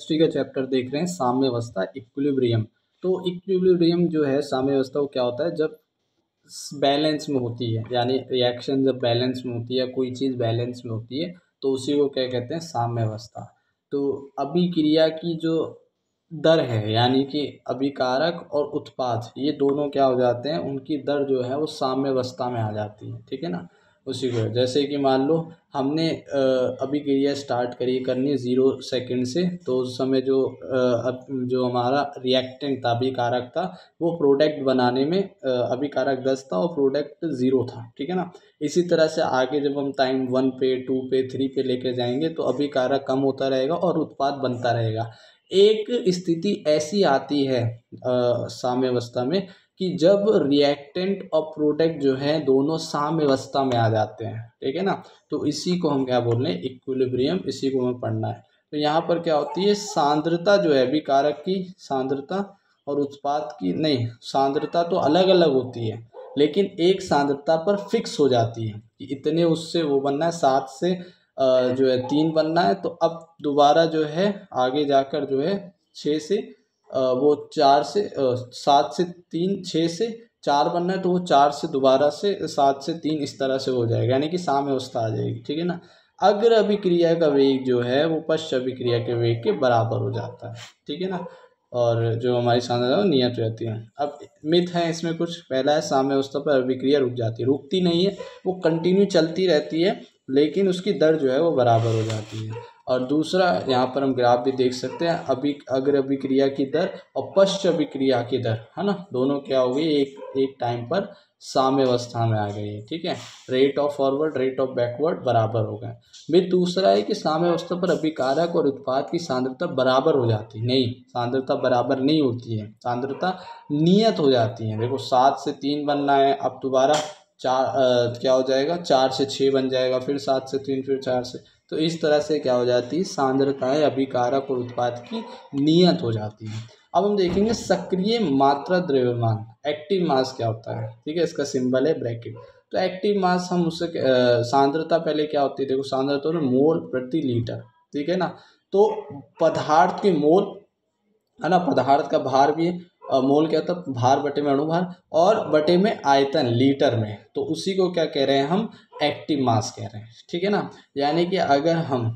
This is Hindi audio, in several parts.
केमिस्ट्री का चैप्टर देख रहे हैं साम्यावस्था इक्विलिब्रियम। तो इक्विलिब्रियम जो है साम्यावस्था वो क्या होता है, जब बैलेंस में होती है, यानी रिएक्शन जब बैलेंस में होती है, कोई चीज़ बैलेंस में होती है तो उसी को क्या कहते हैं, साम्यावस्था। तो अभिक्रिया की जो दर है, यानी कि अभिकारक और उत्पाद ये दोनों क्या हो जाते हैं, उनकी दर जो है वो साम्यावस्था में आ जाती है। ठीक है ना। उसी को जैसे कि मान लो हमने अभिक्रिया स्टार्ट करनी 0 सेकंड से, तो उस समय जो हमारा रिएक्टेंट था, अभिकारक था, वो प्रोडक्ट बनाने में अभिकारक 10 था और प्रोडक्ट 0 था। ठीक है ना। इसी तरह से आगे जब हम टाइम 1 पे 2 पे 3 पे लेके जाएंगे तो अभिकारक कम होता रहेगा और उत्पाद बनता रहेगा। एक स्थिति ऐसी आती है साम्यावस्था में कि जब रिएक्टेंट और प्रोडक्ट जो है दोनों साम्यावस्था में आ जाते हैं। ठीक है ना। तो इसी को हम क्या बोल रहे हैं, इक्विलिब्रियम, इसी को हमें पढ़ना है। तो यहाँ पर क्या होती है, सांद्रता जो है अभिकारक की सांद्रता और उत्पाद की नहीं, सांद्रता तो अलग अलग होती है लेकिन एक सांद्रता पर फिक्स हो जाती है कि इतने उससे वो बनना है, 7 से जो है 3 बनना है। तो अब दोबारा जो है आगे जाकर जो है 6 से वो 4 से 7 से 3, 6 से 4 बनना है, तो वो 4 से दोबारा से 7 से 3 इस तरह से हो जाएगा, यानी कि साम्यावस्था आ जाएगी। ठीक है ना। अग्र अभिक्रिया का वेग जो है वो पश्च अभिक्रिया के वेग के बराबर हो जाता है। ठीक है ना। और जो हमारी सांद्रता है वो नियत रहती है। अब मिथ है इसमें कुछ। पहला है साम्यावस्था पर अभिक्रिया रुक जाती है, रुकती नहीं है, वो कंटिन्यू चलती रहती है लेकिन उसकी दर जो है वो बराबर हो जाती है। और दूसरा, यहाँ पर हम ग्राफ भी देख सकते हैं, अग्र अभिक्रिया की दर और पश्च अभिक्रिया की दर है ना, दोनों क्या हो गई, एक टाइम पर साम्यावस्था में आ गई है। ठीक है। Rate of forward rate of backward बराबर हो गए। फिर दूसरा है कि साम्यावस्था पर अभिकारक और उत्पाद की सांद्रता बराबर हो जाती है। नहीं, सांद्रता बराबर नहीं होती है, सांद्रता नियत हो जाती है। देखो 7 से 3 बनना है, अब दोबारा क्या हो जाएगा, 4 से 6 बन जाएगा, फिर 7 से 3, फिर 4 से, तो इस तरह से क्या हो जाती है, सांद्रताएं अभिकारक और उत्पाद की नियत हो जाती है। अब हम देखेंगे सक्रिय मात्रा द्रव्यमान, एक्टिव मास क्या होता है। ठीक है, इसका सिंबल है ब्रैकेट। तो एक्टिव मास हम उससे सांद्रता पहले क्या होती है, देखो सांद्रता होता है मोल प्रति लीटर। ठीक है ना। तो पदार्थ के मोल है ना, पदार्थ का भार भी है, मोल क्या होता है, भार बटे में अणुभार, और बटे में आयतन लीटर में, तो उसी को क्या कह रहे हैं हम, एक्टिव मास कह रहे हैं। ठीक है ना। यानी कि अगर हम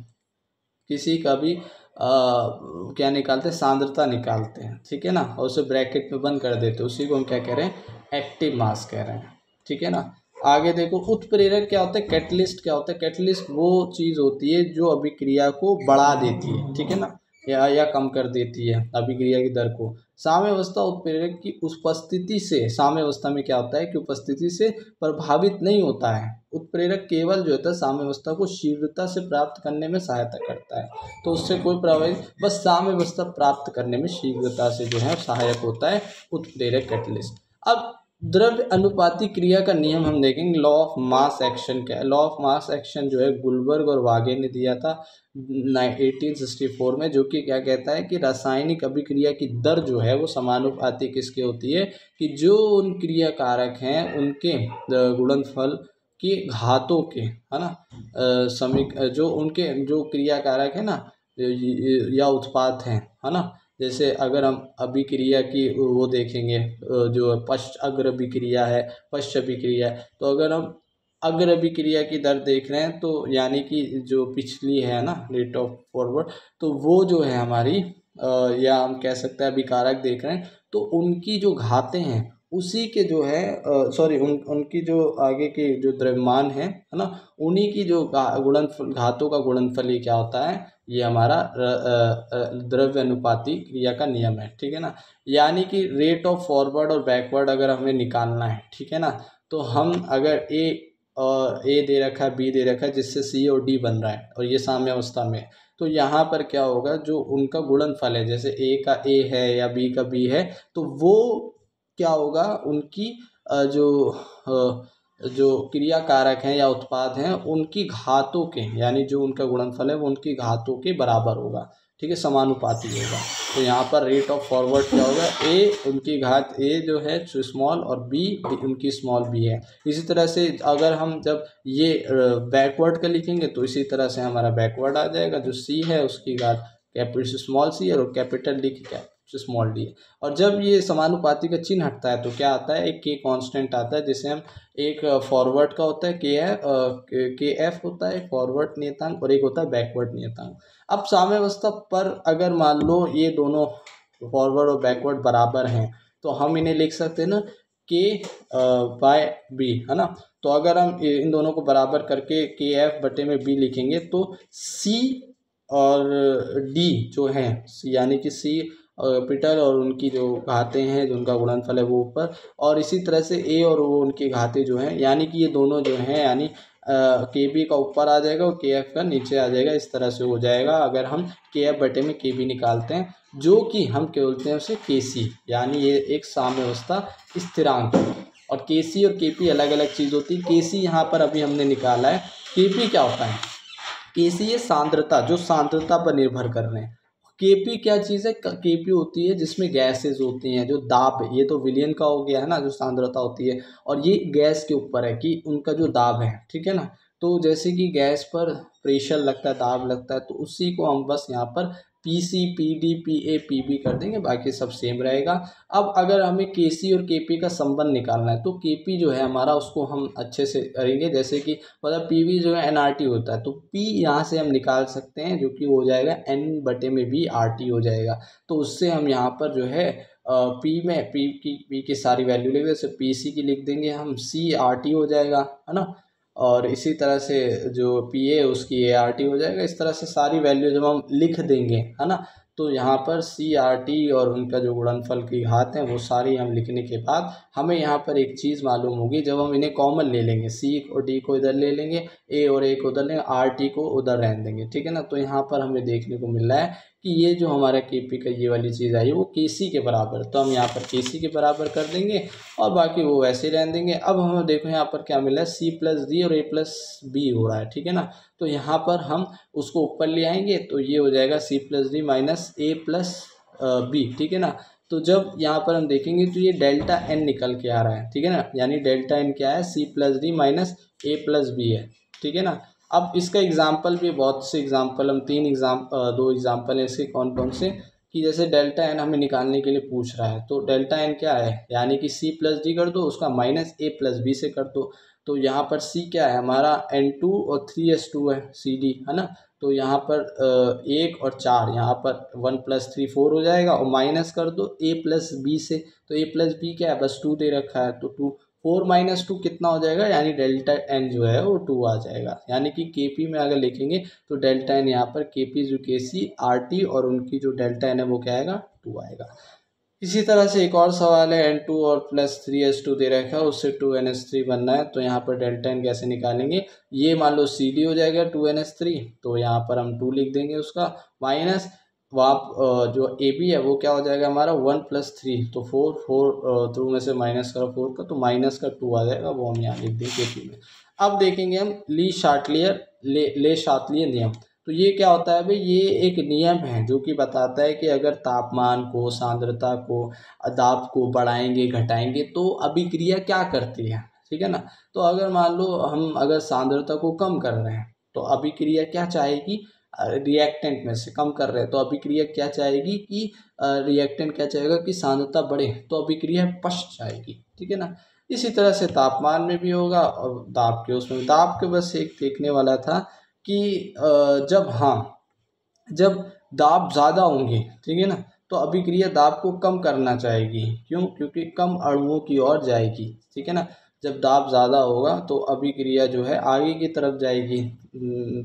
किसी का भी क्या निकालते हैं, सांद्रता निकालते हैं, ठीक है ना, और उसे ब्रैकेट में बंद कर देते हैं, उसी को हम क्या कह रहे हैं, एक्टिव मास कह रहे हैं। ठीक है ना। आगे देखो उत्प्रेरक क्या होता है, कैटलिस्ट क्या होता है। कैटलिस्ट वो चीज़ होती है जो अभिक्रिया को बढ़ा देती है। ठीक है ना, या कम कर देती है अभिक्रिया की दर को। साम्यावस्था उत्प्रेरक की उपस्थिति से, साम्यावस्था में क्या होता है कि उपस्थिति से प्रभावित नहीं होता है। उत्प्रेरक केवल जो होता है साम्यावस्था को शीघ्रता से प्राप्त करने में सहायता करता है, तो उससे कोई प्रभावित, बस साम्यावस्था प्राप्त करने में शीघ्रता से जो है सहायक होता है उत्प्रेरक कैटलिस्ट। अब द्रव्य अनुपाती क्रिया का नियम हम देखेंगे, लॉ ऑफ मास एक्शन क्या है। लॉ ऑफ मास एक्शन जो है गुलबर्ग और वागे ने दिया था 1864 में, जो कि क्या कहता है कि रासायनिक अभिक्रिया की दर जो है वो समानुपाती किसके होती है, कि जो उन क्रिया कारक हैं उनके गुणनफल की घातों के, है ना, समीक जो उनके जो क्रिया कारक है ना या उत्पाद हैं, है ना। जैसे अगर हम अभिक्रिया की वो देखेंगे, जो पश्च अग्र अभिक्रिया है, पश्च अभिक्रिया है, तो अगर हम अग्र अभिक्रिया की दर देख रहे हैं तो यानी कि जो पिछली है ना, रेट ऑफ फॉरवर्ड, तो वो जो है हमारी या हम कह सकते हैं अभिकारक देख रहे हैं, तो उनकी जो घातें हैं उसी के जो है सॉरी उनकी जो आगे की जो द्रव्यमान है ना, उन्हीं की जो गुणनफल, घातों का गुणनफल ही क्या होता है, ये हमारा द्रव्य अनुपाती क्रिया का नियम है। ठीक है ना। यानी कि रेट ऑफ फॉरवर्ड और बैकवर्ड अगर हमें निकालना है, ठीक है ना, तो हम अगर ए दे रखा है, बी दे रखा है, जिससे सी और डी बन रहा है, और ये साम्यावस्था में, तो यहाँ पर क्या होगा, जो उनका गुणनफल है, जैसे ए का ए है या बी का बी है, तो वो क्या होगा, उनकी जो क्रिया कारक हैं या उत्पाद हैं उनकी घातों के, यानी जो उनका गुणनफल है वो उनकी घातों के बराबर होगा। ठीक है, समानुपाती होगा। तो यहाँ पर रेट ऑफ फॉरवर्ड क्या होगा, ए उनकी घात ए जो है स्मॉल और बी उनकी स्मॉल बी है। इसी तरह से अगर हम जब ये बैकवर्ड का लिखेंगे तो इसी तरह से हमारा बैकवर्ड आ जाएगा, जो सी है उसकी घात कैपिटल स्मॉल सी और capital D capital small D है। और जब ये समानुपाती का चिन्ह हटता है तो क्या आता है, एक के कांस्टेंट आता है, जिसे हम एक फॉरवर्ड का होता है के एफ होता है फॉरवर्ड नियतांक, और एक होता है बैकवर्ड नियतांक। अब साम्यावस्था पर अगर मान लो ये दोनों फॉरवर्ड और बैकवर्ड बराबर हैं तो हम इन्हें लिख सकते हैं ना के बाय बी, है ना। तो अगर हम इन दोनों को बराबर करके के एफ बटे में बी लिखेंगे तो सी और डी जो है, यानी कि सी कैपिटल और उनकी जो घातें हैं, जो उनका गुणनफल है वो ऊपर, और इसी तरह से ए और वो उनकी घातें जो हैं, यानी कि ये दोनों जो हैं, यानी के बी का ऊपर आ जाएगा और के एफ का नीचे आ जाएगा। इस तरह से हो जाएगा अगर हम के एफ बटे में के बी निकालते हैं, जो कि हम क्या बोलते हैं उसे के सी, यानी ये एक साम्यावस्था स्थिरांक है। और के सी और के पी अलग अलग चीज़ होती है। के सी यहाँ पर अभी हमने निकाला है, के पी क्या होता है, के सी ये सांद्रता, जो सांद्रता पर निर्भर कर रहे हैं। केपी क्या चीज़ है, केपी होती है जिसमें गैसेज होती हैं, जो दाब है, ये तो विलियन का हो गया है ना, जो सांद्रता होती है, और ये गैस के ऊपर है कि उनका जो दाब है, ठीक है ना। तो जैसे कि गैस पर प्रेशर लगता है, दाब लगता है, तो उसी को हम बस यहाँ पर P C P D P A P B कर देंगे, बाकी सब सेम रहेगा। अब अगर हमें के सी और के पी का संबंध निकालना है तो के पी जो है हमारा, उसको हम अच्छे से करेंगे, जैसे कि मतलब पी वी जो है एन आर टी होता है, तो पी यहाँ से हम निकाल सकते हैं, जो कि हो जाएगा एन बटे में बी आर टी हो जाएगा। तो उससे हम यहाँ पर जो है पी में पी की सारी वैल्यू लेंगे, जैसे पी सी की लिख देंगे हम, सी आर टी हो जाएगा, है ना। और इसी तरह से जो पी ए उसकी ए आर टी हो जाएगा। इस तरह से सारी वैल्यू जब हम लिख देंगे, है ना, तो यहाँ पर सी आर टी और उनका जो गुणनफल की घात है वो सारी हम लिखने के बाद हमें यहाँ पर एक चीज़ मालूम होगी, जब हम इन्हें कॉमन ले लेंगे, सी और डी को इधर ले लेंगे, ए और ए को उधर लेंगे, आर टी को उधर रहने देंगे, ठीक है ना। तो यहाँ पर हमें देखने को मिल रहा है कि ये जो हमारा के पी का ये वाली चीज़ आई है वो के सी के बराबर, तो हम यहाँ पर के सी के बराबर कर देंगे और बाकी वो वैसे ही रहने देंगे। अब हमें देखो यहाँ पर क्या मिला है, सी प्लस डी और ए प्लस बी हो रहा है, ठीक है ना। तो यहाँ पर हम उसको ऊपर ले आएंगे तो ये हो जाएगा सी प्लस डी माइनस ए प्लस बी, ठीक है ना। तो जब यहाँ पर हम देखेंगे तो ये डेल्टा एन निकल के आ रहा है, ठीक है ना, यानी डेल्टा एन क्या है, सी प्लस डी माइनस ए प्लस बी है, ठीक है ना। अब इसका एग्जाम्पल भी बहुत से एग्जाम्पल, हम दो एग्जाम्पल है इसके, कौन कौन से, कि जैसे डेल्टा एन हमें निकालने के लिए पूछ रहा है, तो डेल्टा एन क्या है, यानी कि सी प्लस डी कर दो, उसका माइनस ए प्लस बी से कर दो। तो यहाँ पर सी क्या है हमारा, N2 और 3s2 है, सी डी, है ना। तो यहाँ पर 1 और 4, यहाँ पर 1 + 3 4 हो जाएगा, और माइनस कर दो ए प्लस बी से, तो ए प्लस बी क्या है, बस 2 दे रखा है, तो 2 4 - 2 कितना हो जाएगा, यानी डेल्टा एन जो है वो 2 आ जाएगा। यानी कि के पी में अगर लिखेंगे तो डेल्टा एन यहाँ पर के पी जो के सी आर टी और उनकी जो डेल्टा एन है वो क्या आएगा, 2 आएगा। इसी तरह से एक और सवाल है, N2 और प्लस 3s2 दे रखा है, उससे 2ns3 बनना है, तो यहाँ पर डेल्टा एन कैसे निकालेंगे, ये मान लो सी डी हो जाएगा 2ns3, तो यहाँ पर हम 2 लिख देंगे उसका, माइनस वहाँ जो ए बी है वो क्या हो जाएगा हमारा 1 + 3, तो 4 थ्रू में से माइनस करो 4 का, तो माइनस का 2 आ जाएगा, वो हम यहाँ लिख देंगे के पी में। अब देखेंगे हम ले शार्टलियर नियम। तो ये क्या होता है भाई, ये एक नियम है जो कि बताता है कि अगर तापमान को, सांद्रता को, दाब को बढ़ाएंगे घटाएंगे तो अभिक्रिया क्या करती है, ठीक है ना। तो अगर मान लो हम अगर सांद्रता को कम कर रहे हैं तो अभिक्रिया क्या चाहेगी, रिएक्टेंट में से कम कर रहे हैं तो अभिक्रिया क्या चाहेगी कि रिएक्टेंट क्या चाहेगा कि सांद्रता बढ़े, तो अभिक्रिया पश्च चाहेगी, ठीक है ना। इसी तरह से तापमान में भी होगा और दाब के उसमें, दाब के बस एक देखने वाला था कि जब दाब ज़्यादा होंगे, ठीक है ना, तो अभिक्रिया दाब को कम करना चाहेगी, क्यों, क्योंकि कम अणुओं की ओर जाएगी, ठीक है ना। जब दाब ज़्यादा होगा तो अभिक्रिया जो है आगे की तरफ जाएगी,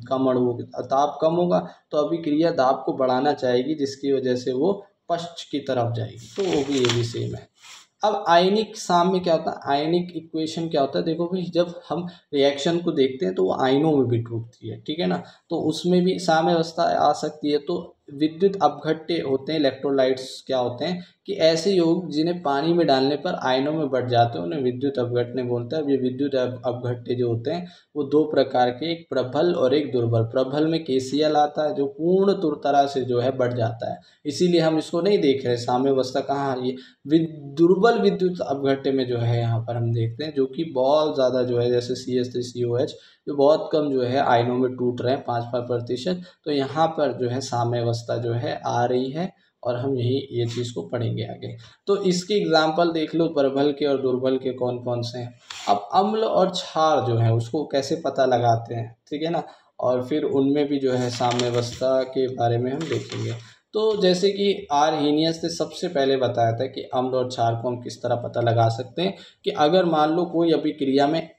कम अणुओं की, दाब कम होगा तो अभिक्रिया दाब को बढ़ाना चाहेगी, जिसकी वजह से वो पश्च की तरफ जाएगी, तो वो भी ये भी सेम है। अब आयनिक साम्य क्या होता है, आयनिक इक्वेशन क्या होता है, देखो भाई जब हम रिएक्शन को देखते हैं तो वो आयनों में भी टूटती है, ठीक है ना, तो उसमें भी साम्य अवस्था आ सकती है। तो विद्युत अपघट्य होते हैं, इलेक्ट्रोलाइट्स क्या होते हैं कि ऐसे यौगिक जिन्हें पानी में डालने पर आयनों में बढ़ जाते हैं उन्हें विद्युत अपघट्य बोलते हैं। अब ये विद्युत अपघट्य जो होते हैं वो 2 प्रकार के, एक प्रबल और एक दुर्बल। प्रबल में KCl आता है जो पूर्ण तरह से जो है बढ़ जाता है, इसीलिए हम इसको नहीं देख रहे साम्य अवस्था कहाँ, ये दुर्बल विद्युत अपघट्य में जो है यहाँ पर हम देखते हैं, जो कि बहुत ज़्यादा जो है जैसे CH3COH जो बहुत कम जो है आयनों में टूट रहे हैं, 5-5%। तो यहाँ पर जो है साम्यावस्था जो है आ रही है, और हम यही ये चीज़ को पढ़ेंगे आगे। तो इसके एग्जाम्पल देख लो, प्रबल के और दुर्बल के कौन कौन से हैं। अब अम्ल और क्षार जो है उसको कैसे पता लगाते हैं, ठीक है ना, और फिर उनमें भी जो है साम्यावस्था के बारे में हम देखेंगे। तो जैसे कि आर्हेनियस ने सबसे पहले बताया था कि अम्ल और क्षार को हम किस तरह पता लगा सकते हैं, कि अगर मान लो कोई अभिक्रिया में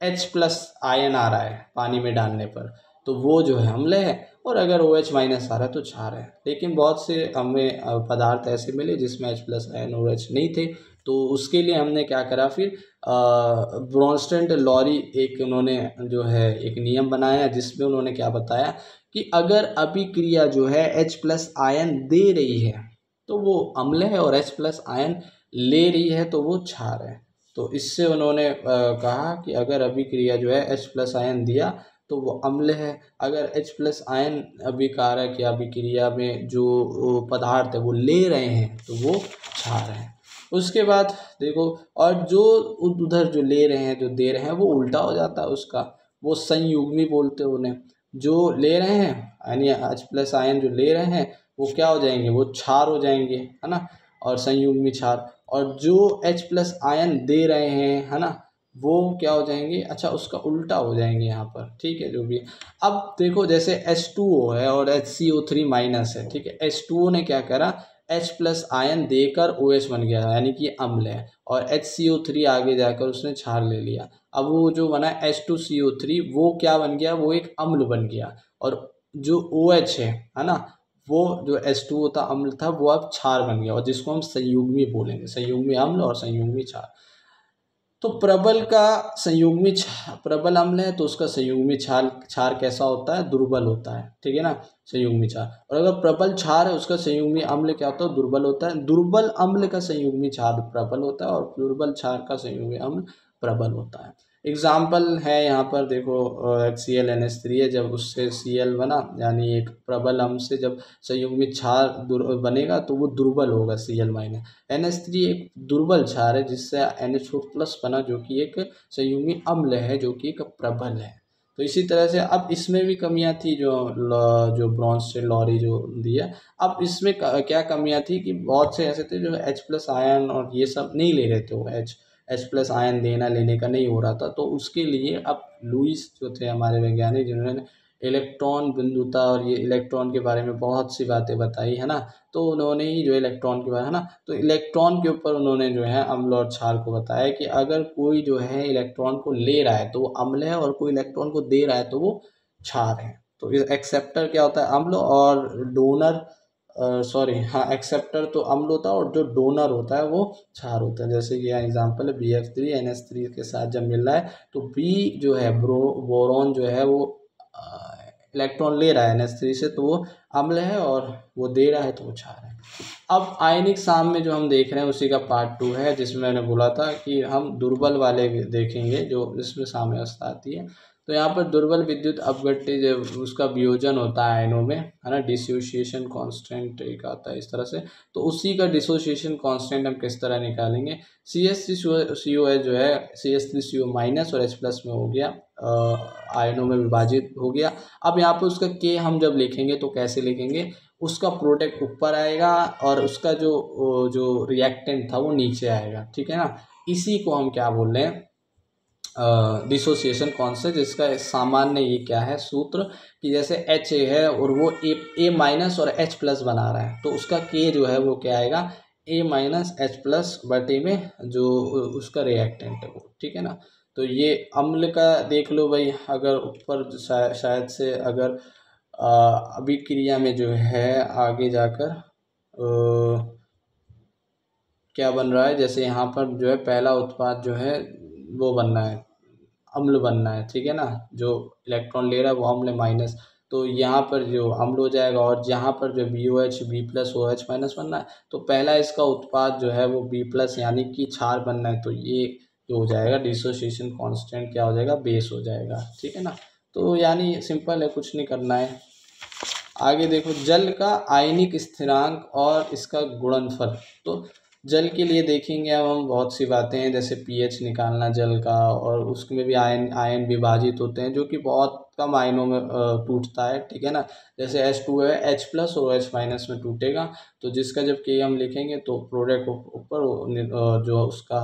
H+ आयन आ रहा है पानी में डालने पर, तो वो जो है अम्ल है, और अगर OH- आ रहा है तो क्षार है। लेकिन बहुत से हमें पदार्थ ऐसे मिले जिसमें H+ आयन OH नहीं थे, तो उसके लिए हमने क्या करा, फिर ब्रोंस्टेड लॉरी एक उन्होंने जो है एक नियम बनाया, जिसमें उन्होंने क्या बताया कि अगर अभिक्रिया जो है H+ आयन दे रही है तो वो अम्ल है, और H+ आयन ले रही है तो वो क्षार है। तो इससे उन्होंने कहा कि अगर अभिक्रिया जो है H+ आयन दिया तो वो अम्ल है, अगर H+ आयन अभिकारक या अभिक्रिया में जो पदार्थ है वो ले रहे हैं तो वो क्षार है। उसके बाद देखो, और जो उधर जो ले रहे हैं जो दे रहे हैं वो उल्टा हो जाता है उसका, वो संयुग्मी बोलते हैं उन्हें। जो ले रहे हैं यानी H+ आयन जो ले रहे हैं वो क्या हो जाएंगे, वो क्षार हो जाएंगे, है ना, और संयुग्मी क्षार। और जो H+ आयन दे रहे हैं, है ना, वो क्या हो जाएंगे, अच्छा उसका उल्टा हो जाएंगे यहाँ पर, ठीक है, जो भी। अब देखो जैसे H2O है और HCO3- है, ठीक है, H2O ने क्या करा, H+ आयन देकर OH बन गया, यानी कि अम्ल है, और HCO3 आगे जाकर उसने क्षार ले लिया। अब वो जो बना H2CO3 वो क्या बन गया, वो एक अम्ल बन गया, और जो OH है ना, वो जो H2O था अम्ल था, वो अब क्षार बन गया, और जिसको हम संयुग्मी बोलेंगे, संयुग्मी अम्ल और संयुग्मी क्षार। तो प्रबल का प्रबल अम्ल है तो उसका संयुग्मी क्षार क्षार कैसा होता है, दुर्बल होता है, ठीक है ना, संयुग्मी क्षार। और अगर प्रबल क्षार है उसका संयुग्मी अम्ल क्या होता है, दुर्बल होता है। दुर्बल अम्ल का संयुग्मी क्षार प्रबल होता है, और दुर्बल क्षार का संयुग्मी अम्ल प्रबल होता है। एग्जाम्पल है यहाँ पर देखो, HCl है, जब उससे Cl बना, यानी एक प्रबल अम्ल से जब संयुग्मी क्षार बनेगा तो वो दुर्बल होगा, Cl-। NH3 एक दुर्बल क्षार है जिससे NH4+ बना, जो कि एक संयुग्मी अम्ल है, जो कि एक प्रबल है। तो इसी तरह से अब इसमें भी कमियां थी, जो ब्रोंस्टेड लॉरी जो दिया। अब इसमें क्या कमियां थी कि बहुत से ऐसे थे जो H+ आयन और ये सब नहीं ले रहे थे, वो H+ आयन देना लेने का नहीं हो रहा था। तो उसके लिए अब लुईस जो थे हमारे वैज्ञानिक, जिन्होंने इलेक्ट्रॉन बिंदुता और ये इलेक्ट्रॉन के बारे में बहुत सी बातें बताई, है ना, तो उन्होंने ही जो इलेक्ट्रॉन के बारे, है ना, तो इलेक्ट्रॉन के ऊपर उन्होंने जो है अम्ल और क्षार को बताया कि अगर कोई जो है इलेक्ट्रॉन को ले रहा है तो वो अम्ल है, और कोई इलेक्ट्रॉन को दे रहा है तो वो क्षार है। तो एक्सेप्टर क्या होता है, अम्ल, और डोनर सॉरी हाँ, एक्सेप्टर तो अम्ल होता है, और जो डोनर होता है वो क्षार होता है। जैसे कि यहाँ एग्जांपल है BF3 NH3 के साथ जब मिल रहा है तो B जो है बोरॉन जो है वो इलेक्ट्रॉन ले रहा है NH3 से, तो वो अम्ल है, और वो दे रहा है तो वो क्षार है। अब आयनिक साम्य जो हम देख रहे हैं उसी का पार्ट 2 है, जिसमें मैंने बोला था कि हम दुर्बल वाले देखेंगे जो जिसमें साम्यावस्था आती है। तो यहाँ पर दुर्बल विद्युत अपघट्य जब उसका वियोजन होता है आयनों में, है ना, डिसोसिएशन कांस्टेंट एक आता है इस तरह से। तो उसी का डिसोसिएशन कांस्टेंट हम किस तरह निकालेंगे, CH3COH जो है CH3CO- और H+ में हो गया, आयनों में विभाजित हो गया। अब यहाँ पर उसका K हम जब लिखेंगे तो कैसे लिखेंगे, उसका प्रोडक्ट ऊपर आएगा और उसका जो रिएक्टेंट था वो नीचे आएगा, ठीक है ना। इसी को हम क्या बोल रहे हैं, डिसोसिएशन कांस्टेंट, जिसका सामान्य ये क्या है सूत्र, कि जैसे H है और वो A- और H+ बना रहा है, तो उसका K जो है वो क्या आएगा, A-H+ बटे में जो उसका रिएक्टेंट है वो, ठीक है ना। तो ये अम्ल का देख लो भाई, अगर ऊपर शायद से अगर अभिक्रिया में जो है आगे जाकर क्या बन रहा है, जैसे यहाँ पर जो है पहला उत्पाद जो है वो बनना है, अम्ल बनना है, ठीक है ना, जो इलेक्ट्रॉन ले रहा है वो अम्ल माइनस, तो यहाँ पर जो अम्ल हो जाएगा, और जहाँ पर जो BOH B+OH- बनना है, तो पहला इसका उत्पाद जो है वो B+ यानी कि क्षार बनना है, तो ये जो हो जाएगा डिसोसिएशन कांस्टेंट क्या हो जाएगा, बेस हो जाएगा, ठीक है ना। तो यानी सिंपल है, कुछ नहीं करना है। आगे देखो, जल का आयनिक स्थिरांक और इसका गुणनफल। तो जल के लिए देखेंगे अब हम बहुत सी बातें हैं, जैसे पीएच निकालना जल का, और उसमें भी आयन आयन विभाजित होते हैं जो कि बहुत कम आयनों में टूटता है, ठीक है ना। जैसे H2 है, H+ और OH- में टूटेगा। तो जिसका जब K हम लिखेंगे तो प्रोडक्ट ऊपर, जो उसका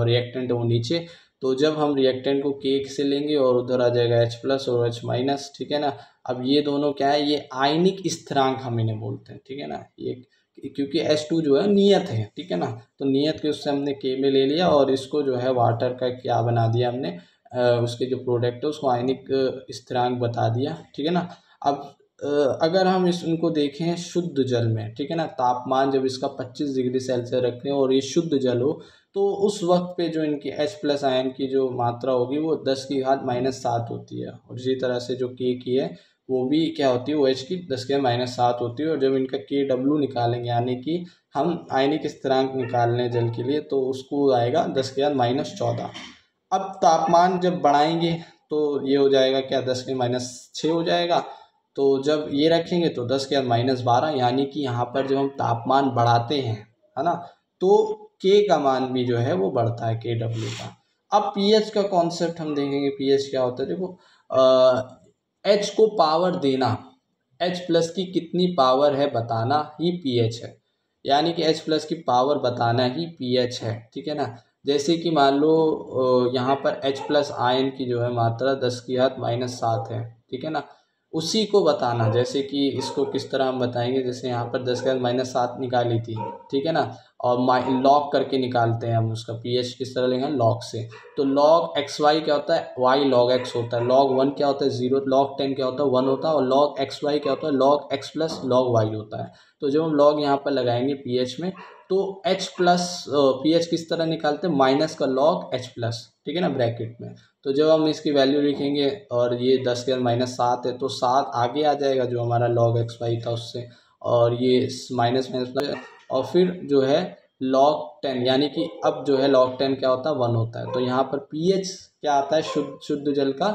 रिएक्टेंट है वो नीचे। तो जब हम रिएक्टेंट को K से लेंगे और उधर आ जाएगा H+ और OH-, ठीक है ना। अब ये दोनों क्या है, ये आयनिक स्थिरांक हम इन्हें बोलते हैं, ठीक है ना। ये क्योंकि H2 जो है नियत है, ठीक है ना। तो नियत के उससे हमने K में ले लिया और इसको जो है वाटर का क्या बना दिया हमने, उसके जो प्रोडक्ट है उसको आयनिक स्थिरांक बता दिया, ठीक है ना। अब अगर हम इनको देखें शुद्ध जल में, ठीक है ना, तापमान जब इसका 25 डिग्री सेल्सियस रखें और ये शुद्ध जल हो, तो उस वक्त पे जो इनकी H+ आयन की जो मात्रा होगी वो 10⁻⁷ होती है। और इसी तरह से जो K की है वो भी क्या होती है, OH की 10⁻⁷ होती है। और जब इनका KW निकालेंगे, यानी कि हम आयनिक स्थिरांक निकाल लें जल के लिए, तो उसको आएगा 10⁻⁴। अब तापमान जब बढ़ाएंगे तो ये हो जाएगा क्या, 10⁻⁶ हो जाएगा। तो जब ये रखेंगे तो 10⁻⁻12, यानी कि यहाँ पर जब हम तापमान बढ़ाते हैं, है ना, तो K का मान भी जो है वो बढ़ता है, KW का। अब पीएच का कॉन्सेप्ट हम देखेंगे, पीएच क्या होता है। देखो, H को पावर देना, H+ की कितनी पावर है बताना ही पीएच है, यानी कि H+ की पावर बताना ही पीएच है, ठीक है ना। जैसे कि मान लो यहाँ पर H+ आयन की जो है मात्रा 10⁻⁷ है, ठीक है ना। उसी को बताना, जैसे कि इसको किस तरह हम बताएंगे, जैसे यहाँ पर 10⁻⁷ निकाली थी, ठीक है ना। और लॉग करके निकालते हैं हम उसका पीएच, किस तरह लेंगे, लॉग से। तो log XY क्या होता है, Y log X होता है। log 1 क्या होता है, 0। log 10 क्या होता है, 1 होता है। और log XY क्या होता है, log X+ log Y होता है। तो जब हम log यहाँ पर लगाएंगे पीएच में, तो H+ पीएच किस तरह निकालते हैं, माइनस का log H+, ठीक है ना, ब्रैकेट में। तो जब हम इसकी वैल्यू लिखेंगे और ये 10⁻⁷ है, तो 7 आगे आ जाएगा जो हमारा log XY था उससे, और ये माइनस माइनस, और फिर जो है log 10, यानी कि अब जो है log 10 क्या होता है, 1 होता है। तो यहाँ पर पीएच क्या आता है, शुद्ध शुद्ध जल का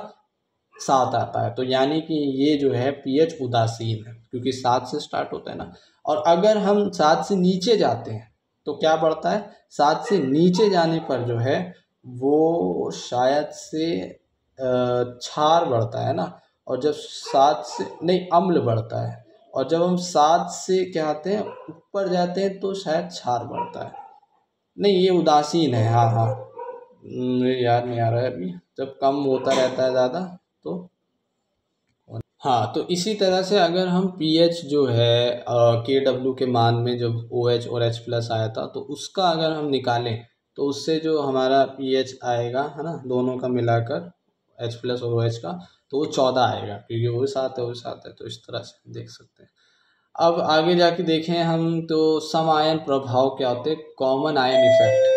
7 आता है। तो यानी कि ये जो है पीएच उदासीन है, क्योंकि 7 से स्टार्ट होता है ना। और अगर हम 7 से नीचे जाते हैं तो क्या बढ़ता है, 7 से नीचे जाने पर जो है वो शायद से क्षार बढ़ता है ना। और जब 7 से नहीं, अम्ल बढ़ता है। और जब हम 7 से क्या आते हैं, ऊपर जाते हैं, तो शायद क्षार बढ़ता है। नहीं, ये उदासीन है, हाँ हाँ, मुझे याद नहीं आ रहा है अभी। जब कम होता रहता है ज़्यादा तो, हाँ। तो इसी तरह से अगर हम पीएच जो है KW के मान में जब OH और H+ आया था, तो उसका अगर हम निकालें, तो उससे जो हमारा पीएच आएगा, है ना, दोनों का मिलाकर H+ और OH का, तो वो 14 आएगा, क्योंकि वो भी 7 है, वो भी 7 है। तो इस तरह से देख सकते हैं। अब आगे जाके देखें हम, तो सम आयन प्रभाव क्या होते हैं, कॉमन आयन इफेक्ट।